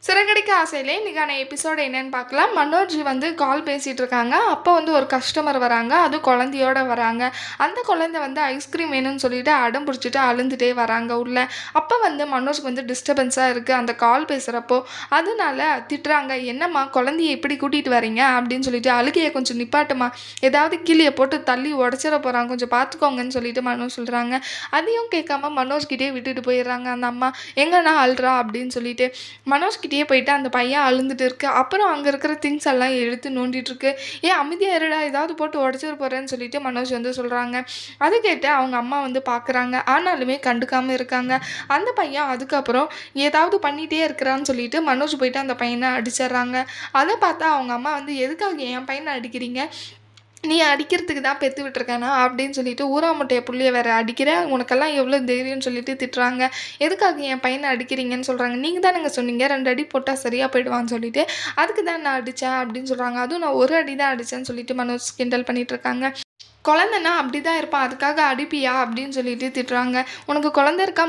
சிறகடிக்க ஆசையிலே இன்னைக்கான எபிசோட் என்னன்னு பார்க்கலாம். மனோஜ் வந்து கால் பேசிட்டு இருக்காங்க. அப்போ வந்து ஒரு கஸ்டமர் வராங்க. அதுவும் குழந்தையோட வராங்க. அந்த குழந்தை வந்து ஐஸ்கிரீம் வேணும்னு சொல்லிட்டு அடம் பிடிச்சிட்டு அழுந்துட்டே வராங்க உள்ள. அப்போ வந்து மனோஜ்க்கு வந்து டிஸ்டர்பன்ஸாக இருக்குது அந்த கால் பேசுகிறப்போ. அதனால திட்டுறாங்க, என்னம்மா குழந்தைய இப்படி கூட்டிகிட்டு வரீங்க அப்படின்னு சொல்லிட்டு, அழுகையை கொஞ்சம் நிப்பாட்டுமா, ஏதாவது கீழே போட்டு தள்ளி உடச்சிட போகிறாங்க, கொஞ்சம் பார்த்துக்கோங்கன்னு சொல்லிட்டு மனோஜ் சொல்கிறாங்க. அதையும் கேட்காம மனோஜ்கிட்டே விட்டுட்டு போயிடுறாங்க அந்த அம்மா. எங்கன்னா அழுறா அப்படின்னு சொல்லிட்டு மனோஜ்கிட்டயே போயிட்டு அந்த பையன் அழுந்துட்டு இருக்கு. அப்புறம் அங்கே இருக்கிற திங்ஸ் எல்லாம் எடுத்து நோண்டிட்டு இருக்கு. ஏன் அமைதியாக இருடா, ஏதாவது போட்டு உடச்சிட போகிறேன்னு சொல்லிட்டு மனோஜ் வந்து சொல்கிறாங்க. அது கேட்டு அவங்க அம்மா வந்து பார்க்குறாங்க. ஆனாலுமே கண்டுக்காமல் இருக்காங்க. அந்த பையன் அதுக்கப்புறம் ஏதாவது பண்ணிகிட்டே இருக்கிறான்னு சொல்லிட்டு மனோஜ் போயிட்டு அந்த பையனை அடிச்சிடுறாங்க. அதை பார்த்தா அவங்க அம்மா வந்து, எதுக்காக என் பையனை அடிக்கிறீங்க, நீ அடிக்கிறதுக்கு தான் பெற்று விட்டுருக்கேனா அப்படின்னு சொல்லிட்டு ஊராமுட்டைய புள்ளிய வேற அடிக்கிற, உனக்கெல்லாம் எவ்வளோ தைரியம்னு சொல்லிட்டு திட்டுறாங்க. எதுக்காக என் பையனை அடிக்கிறீங்கன்னு சொல்கிறாங்க. நீங்கள் தானேங்க சொன்னீங்க 2 அடி போட்டால் சரியாக போயிடுவான்னு சொல்லிட்டு, அதுக்கு தான் நான் அடித்தேன் அப்படின்னு சொல்கிறாங்க. அதுவும் நான் ஒரு அடி தான் அடித்தேன்னு சொல்லிட்டு மனோஜ் கிண்டல் பண்ணிட்டு இருக்காங்க. குழந்தனா அப்படி தான் இருப்பான், அதுக்காக அடிப்பியா அப்படின்னு சொல்லிட்டு திட்டுறாங்க. உனக்கு குழந்த இருக்கா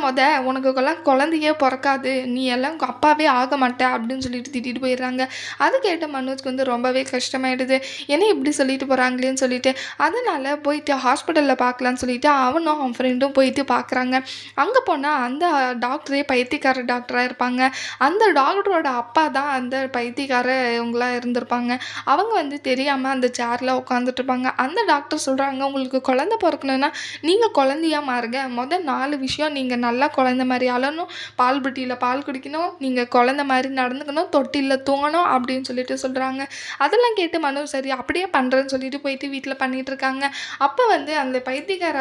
உனக்குலாம் குழந்தையே பிறக்காது, நீ எல்லாம் அப்பாவே ஆக மாட்ட அப்படின்னு சொல்லிட்டு திட்டிட்டு போயிடுறாங்க. அது கேட்ட மனோஜ்க்கு வந்து ரொம்பவே கஷ்டமாயிடுது. என்ன இப்படி சொல்லிட்டு போகிறாங்களேன்னு சொல்லிட்டு, அதனால போயிட்டு ஹாஸ்பிட்டலில் பார்க்கலான்னு சொல்லிட்டு அவனும் அவன் ஃப்ரெண்டும் போயிட்டு பார்க்குறாங்க. அங்கே போனால் அந்த டாக்டரே பைத்தியக்கார டாக்டராக இருப்பாங்க. அந்த டாக்டரோட அப்பா தான் அந்த பைத்தியக்கார இவங்களாம் இருந்திருப்பாங்க. அவங்க வந்து தெரியாமல் அந்த சேரில் உட்காந்துட்டு இருப்பாங்க. அந்த டாக்டர் சொல்கிறாங்க, உங்களுக்கு குழந்தை பிறக்கணுன்னா நீங்கள் குழந்தையா மாறுங்க. 4 விஷயம், நீங்கள் நல்லா குழந்தை மாதிரி அழணும், பால் புட்டியில் பால் குடிக்கணும், நீங்கள் குழந்தை மாதிரி நடந்துக்கணும், தொட்டிலில் தூங்கணும் அப்படின்னு சொல்லிட்டு சொல்கிறாங்க. அதெல்லாம் கேட்டு மனோஜ் சரி அப்படியே பண்ணுறேன்னு சொல்லிட்டு போயிட்டு வீட்டில் பண்ணிகிட்டு இருக்காங்க. அப்போ வந்து அந்த பைத்தியக்கார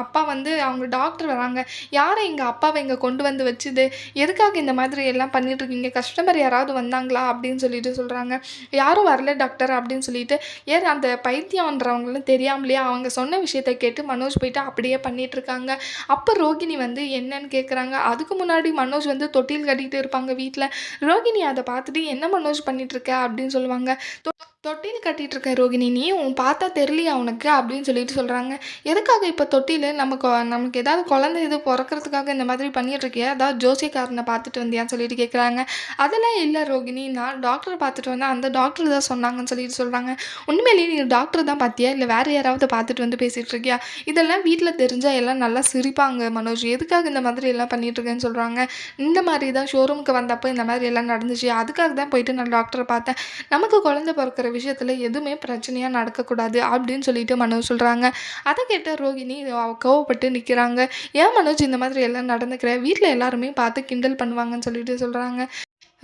அப்பா வந்து அவங்க டாக்டர் வராங்க. யாரை எங்கள் அப்பாவை இங்கே கொண்டு வந்து வச்சுது, எதுக்காக இந்த மாதிரி எல்லாம் பண்ணிகிட்ருக்கீங்க, கஸ்டமர் யாராவது வந்தாங்களா அப்படின்னு சொல்லிட்டு சொல்கிறாங்க. யாரும் வரல டாக்டர் அப்படின்னு சொல்லிட்டு, ஏன் அந்த பைத்தியம்ன்றவங்களும் தெரியாமலே அவங்க சொன்ன விஷயத்த கேட்டு மனோஜ் போயிட்டு அப்படியே பண்ணிகிட்ருக்காங்க. அப்போ ரோகிணி வந்து என்னன்னு கேட்குறாங்க. அதுக்கு முன்னாடி மனோஜ் வந்து தொட்டில் கட்டிகிட்டு இருப்பாங்க வீட்டில். ரோகிணி அதை பார்த்துட்டு, என்ன மனோஜ் பண்ணிகிட்ருக்க அப்படின்னு சொல்லுவாங்க. தொட்டில் கட்டிகிட்டு இருக்க ரோகிணி, நீ பார்த்தா தெரியலையா உனக்கு அப்படின்னு சொல்லிட்டு சொல்கிறாங்க. எதுக்காக இப்போ தொட்டில், நமக்கு ஏதாவது குழந்தை இது பிறக்கிறதுக்காக இந்த மாதிரி பண்ணிகிட்ருக்கியா, அதாவது ஜோசியக்காரனை பார்த்துட்டு வந்தியான்னு சொல்லிட்டு கேட்குறாங்க. அதெல்லாம் இல்லை ரோகிணி, நான் டாக்டரை பார்த்துட்டு வந்தேன், அந்த டாக்டர் தான் சொன்னாங்கன்னு சொல்லிட்டு சொல்கிறாங்க. உண்மையிலேயே நீ டாக்டர் தான் பார்த்தியா, இல்லை வேறு யாராவது பார்த்துட்டு வந்து பேசிகிட்டு இருக்கியா, இதெல்லாம் வீட்டில் தெரிஞ்சால் எல்லாம் நல்லா சிரிப்பாங்க மனோஜ், எதுக்காக இந்த மாதிரி எல்லாம் பண்ணிகிட்ருக்கேன்னு சொல்கிறாங்க. இந்த மாதிரி தான் ஷோரூமுக்கு வந்தப்போ இந்த மாதிரி எல்லாம் நடந்துச்சு, அதுக்காக தான் போயிட்டு நான் டாக்டரை பார்த்தேன், நமக்கு குழந்தை பிறக்கிற விஷயத்தில் எதுவுமே பிரச்சனையாக நடக்கக்கூடாது அப்படின்னு சொல்லிட்டு மனோஜ் சொல்கிறாங்க. அதை கேட்ட ரோகிணி கோவப்பட்டு நிற்கிறாங்க. ஏன் மனோஜ் இந்த மாதிரி எல்லாம் நடந்துக்கிற, வீட்டில் எல்லாருமே பார்த்து கிண்டல் பண்ணுவாங்கன்னு சொல்லிட்டு சொல்கிறாங்க.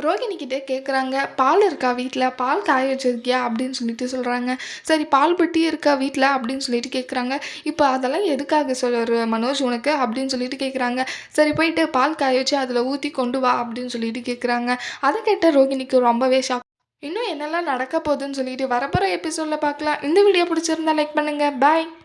ரோகிணிக்கிட்டே கேட்குறாங்க, பால் இருக்கா வீட்டில், பால் காய வச்சிருக்கியா அப்படின்னு சொல்லிட்டு சொல்கிறாங்க. சரி பால் பெட்டி இருக்கா வீட்டில் அப்படின்னு சொல்லிட்டு கேட்குறாங்க. இப்போ அதெல்லாம் எதுக்காக மனோஜ் உனக்கு அப்படின்னு சொல்லிட்டு கேட்குறாங்க. சரி போயிட்டு பால் காய வச்சு அதில் ஊற்றி கொண்டு வா அப்படின்னு சொல்லிட்டு கேட்குறாங்க. அதை கேட்ட ரோகிணிக்கு ரொம்பவே ஷாக். இன்னும் என்னெல்லாம் நடக்க போகுதுன்னு சொல்லிட்டு வரப்போகிற எபிசோடில் பார்க்கலாம். இந்த வீடியோ பிடிச்சிருந்தா லைக் பண்ணுங்கள். பாய்.